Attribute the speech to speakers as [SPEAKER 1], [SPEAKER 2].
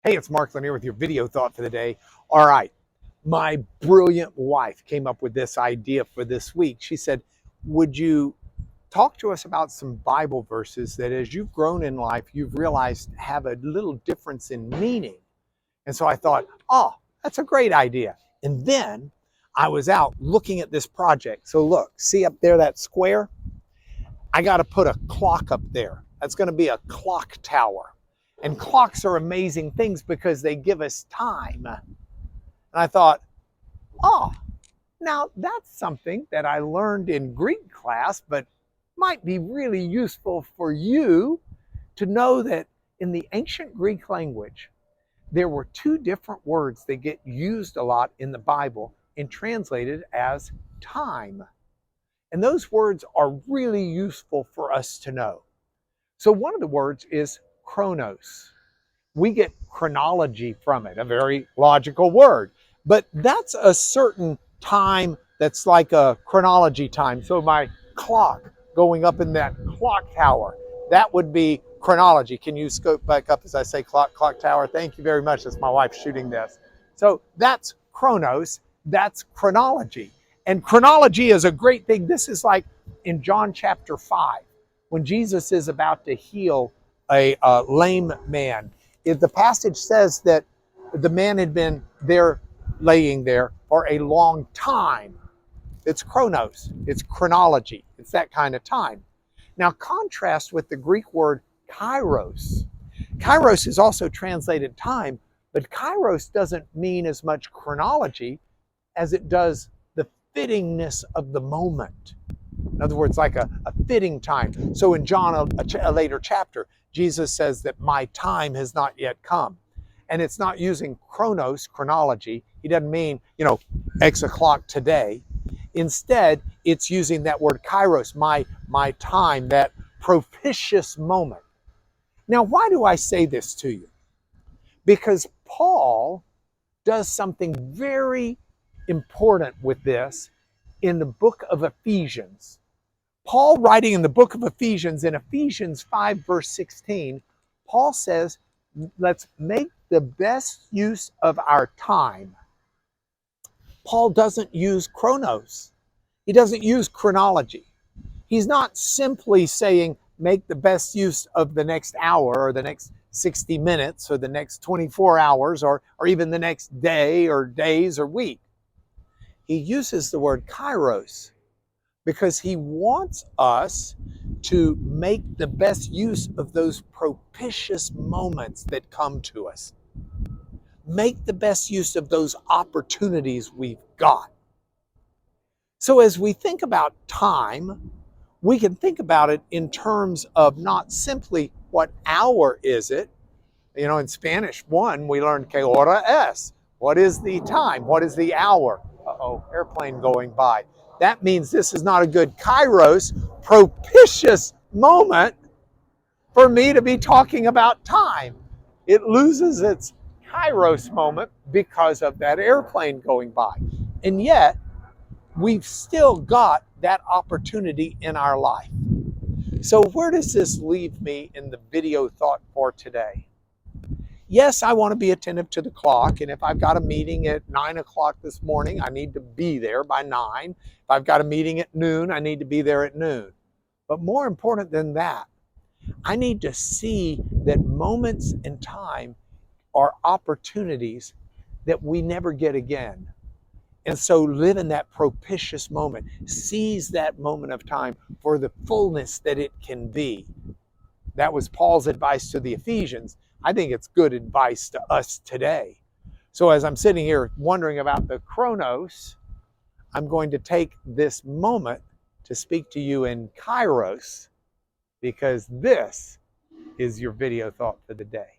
[SPEAKER 1] Hey, it's Mark Lanier with your video thought for the day. All right, my brilliant wife came up with this idea for this week. She said, would you talk to us about some Bible verses that as you've grown in life, you've realized have a little difference in meaning? And so I thought, oh, that's a great idea. And then I was out looking at this project. So look, see up there, that square? I got to put a clock up there. That's going to be a clock tower. And clocks are amazing things because they give us time. And I thought, oh, now that's something that I learned in Greek class, but might be really useful for you to know that in the ancient Greek language, there were two different words that get used a lot in the Bible and translated as time. And those words are really useful for us to know. So one of the words is chronos. We get chronology from it, a very logical word. But that's a certain time that's like a chronology time. So my clock going up in that clock tower, that would be chronology. Can you scope back up as I say clock tower? Thank you very much. That's my wife shooting this. So that's chronos, that's chronology. And chronology is a great thing. This is like in John chapter 5, when Jesus is about to heal a lame man. The passage says that the man had been there, laying there for a long time. It's chronos, it's chronology, it's that kind of time. Now contrast with the Greek word kairos. Kairos is also translated time, but kairos doesn't mean as much chronology as it does the fittingness of the moment. In other words, like a fitting time. So in John, a later chapter, Jesus says that my time has not yet come. And it's not using chronos, chronology. He doesn't mean, X o'clock today. Instead, it's using that word kairos, my time, that propitious moment. Now, why do I say this to you? Because Paul does something very important with this in the book of Ephesians. Paul, writing in the book of Ephesians, in Ephesians 5, verse 16, Paul says, let's make the best use of our time. Paul doesn't use chronos. He doesn't use chronology. He's not simply saying, make the best use of the next hour or the next 60 minutes or the next 24 hours or even the next day or days or week. He uses the word kairos because he wants us to make the best use of those propitious moments that come to us. Make the best use of those opportunities we've got. So as we think about time, we can think about it in terms of not simply what hour is it. In Spanish 1, we learned que hora es. What is the time? What is the hour? Uh-oh, airplane going by. That means this is not a good kairos, propitious moment for me to be talking about time. It loses its kairos moment because of that airplane going by. And yet, we've still got that opportunity in our life. So where does this leave me in the video thought for today? Yes, I want to be attentive to the clock, and if I've got a meeting at 9 o'clock this morning, I need to be there by 9. If I've got a meeting at noon, I need to be there at noon. But more important than that, I need to see that moments in time are opportunities that we never get again. And so live in that propitious moment. Seize that moment of time for the fullness that it can be. That was Paul's advice to the Ephesians. I think it's good advice to us today. So as I'm sitting here wondering about the chronos, I'm going to take this moment to speak to you in kairos, because this is your video thought for the day.